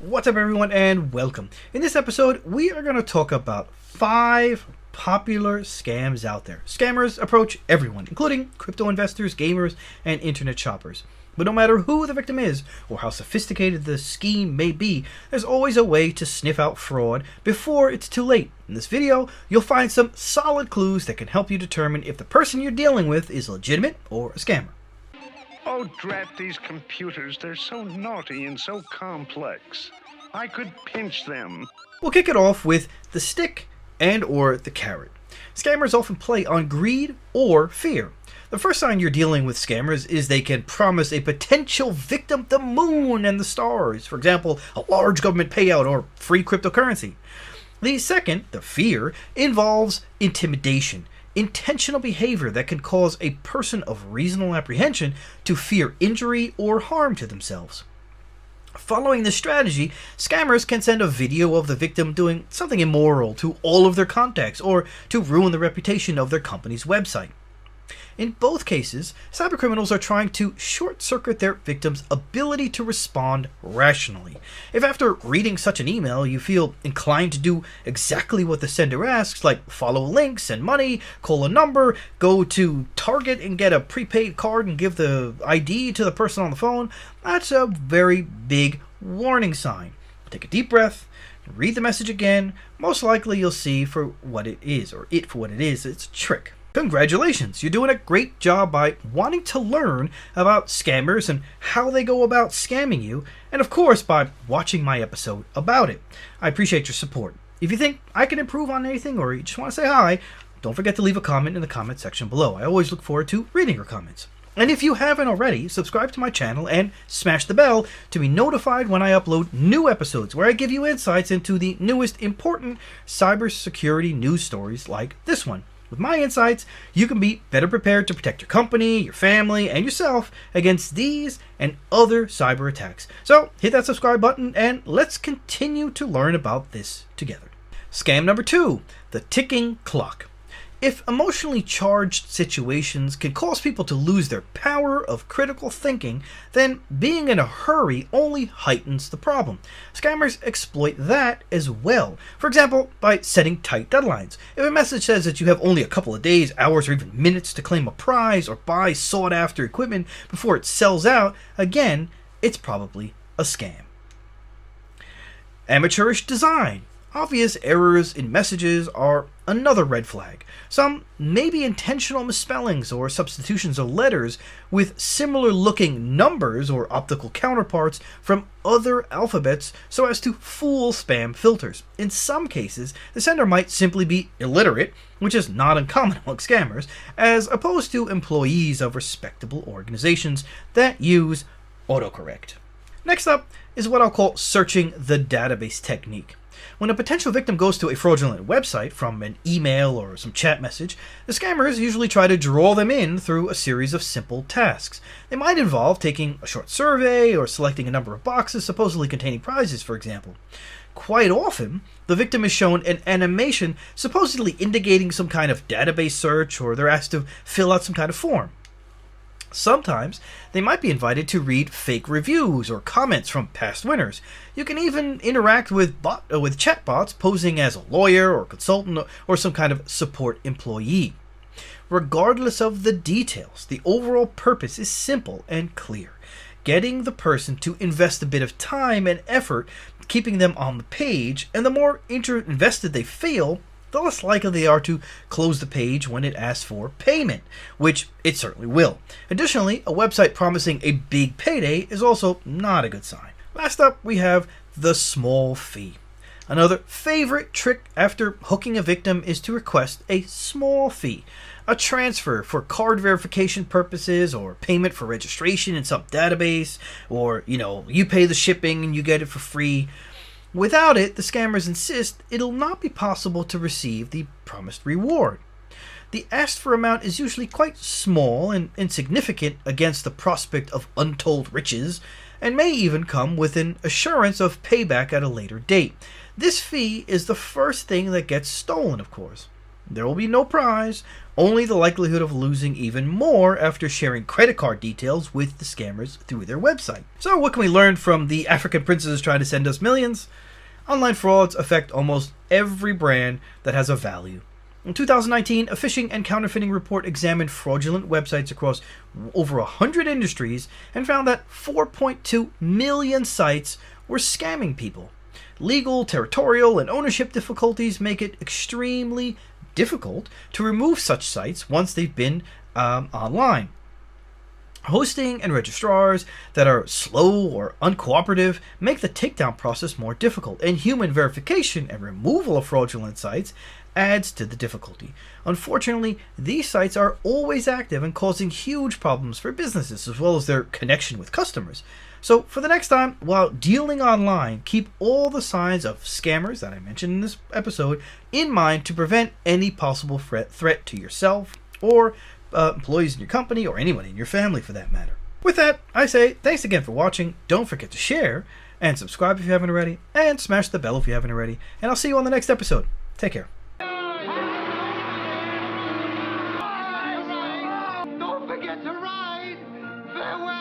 What's up, everyone, and welcome. In this episode, we are going to talk about 5 popular scams out there. Scammers approach everyone, including crypto investors, gamers, and internet shoppers. But no matter who the victim is or how sophisticated the scheme may be, there's always a way to sniff out fraud before it's too late. In this video, you'll find some solid clues that can help you determine if the person you're dealing with is legitimate or a scammer. Oh, drat these computers. They're so naughty and so complex. I could pinch them. We'll kick it off with the stick and or the carrot. Scammers often play on greed or fear. The first sign you're dealing with scammers is they can promise a potential victim the moon and the stars. For example, a large government payout or free cryptocurrency. The second, the fear, involves intimidation. Intentional behavior that can cause a person of reasonable apprehension to fear injury or harm to themselves. Following this strategy, scammers can send a video of the victim doing something immoral to all of their contacts or to ruin the reputation of their company's website. In both cases, cybercriminals are trying to short-circuit their victim's ability to respond rationally. If after reading such an email you feel inclined to do exactly what the sender asks, like follow a link, send money, call a number, go to Target and get a prepaid card and give the ID to the person on the phone, that's a very big warning sign. Take a deep breath, read the message again. Most likely you'll see for what it is, or it for what it is. It's a trick. Congratulations, you're doing a great job by wanting to learn about scammers and how they go about scamming you, and of course by watching my episode about it. I appreciate your support. If you think I can improve on anything or you just want to say hi, don't forget to leave a comment in the comment section below. I always look forward to reading your comments. And if you haven't already, subscribe to my channel and smash the bell to be notified when I upload new episodes where I give you insights into the newest important cybersecurity news stories like this one. With my insights, you can be better prepared to protect your company, your family, and yourself against these and other cyber attacks. So hit that subscribe button and let's continue to learn about this together. Scam number 2, the ticking clock. If emotionally charged situations can cause people to lose their power of critical thinking, then being in a hurry only heightens the problem. Scammers exploit that as well. For example, by setting tight deadlines. If a message says that you have only a couple of days, hours, or even minutes to claim a prize or buy sought-after equipment before it sells out, again, it's probably a scam. Amateurish design. Obvious errors in messages are another red flag. Some may be intentional misspellings or substitutions of letters with similar looking numbers or optical counterparts from other alphabets so as to fool spam filters. In some cases, the sender might simply be illiterate, which is not uncommon among scammers, as opposed to employees of respectable organizations that use autocorrect. Next up is what I'll call searching the database technique. When a potential victim goes to a fraudulent website from an email or some chat message, the scammers usually try to draw them in through a series of simple tasks. They might involve taking a short survey or selecting a number of boxes supposedly containing prizes, for example. Quite often, the victim is shown an animation supposedly indicating some kind of database search, or they're asked to fill out some kind of form. Sometimes, they might be invited to read fake reviews or comments from past winners. You can even interact with chatbots posing as a lawyer or consultant or some kind of support employee. Regardless of the details, the overall purpose is simple and clear. Getting the person to invest a bit of time and effort keeping them on the page, and the more invested they feel, the less likely they are to close the page when it asks for payment, which it certainly will. Additionally, a website promising a big payday is also not a good sign. Last up, we have the small fee. Another favorite trick after hooking a victim is to request a small fee. A transfer for card verification purposes, or payment for registration in some database, or, you pay the shipping and you get it for free. Without it, the scammers insist it'll not be possible to receive the promised reward. The asked for amount is usually quite small and insignificant against the prospect of untold riches, and may even come with an assurance of payback at a later date. This fee is the first thing that gets stolen, of course. There will be no prize, only the likelihood of losing even more after sharing credit card details with the scammers through their website. So what can we learn from the African princes trying to send us millions? Online frauds affect almost every brand that has a value. In 2019, a phishing and counterfeiting report examined fraudulent websites across over 100 industries and found that 4.2 million sites were scamming people. Legal, territorial, and ownership difficulties make it extremely difficult to remove such sites once they've been online. Hosting and registrars that are slow or uncooperative make the takedown process more difficult, and human verification and removal of fraudulent sites adds to the difficulty. Unfortunately, these sites are always active and causing huge problems for businesses as well as their connection with customers. So for the next time, while dealing online, keep all the signs of scammers that I mentioned in this episode in mind to prevent any possible threat to yourself or employees in your company or anyone in your family for that matter. With that, I say thanks again for watching. Don't forget to share and subscribe if you haven't already, and smash the bell if you haven't already. And I'll see you on the next episode. Take care. Don't forget to ride. Farewell.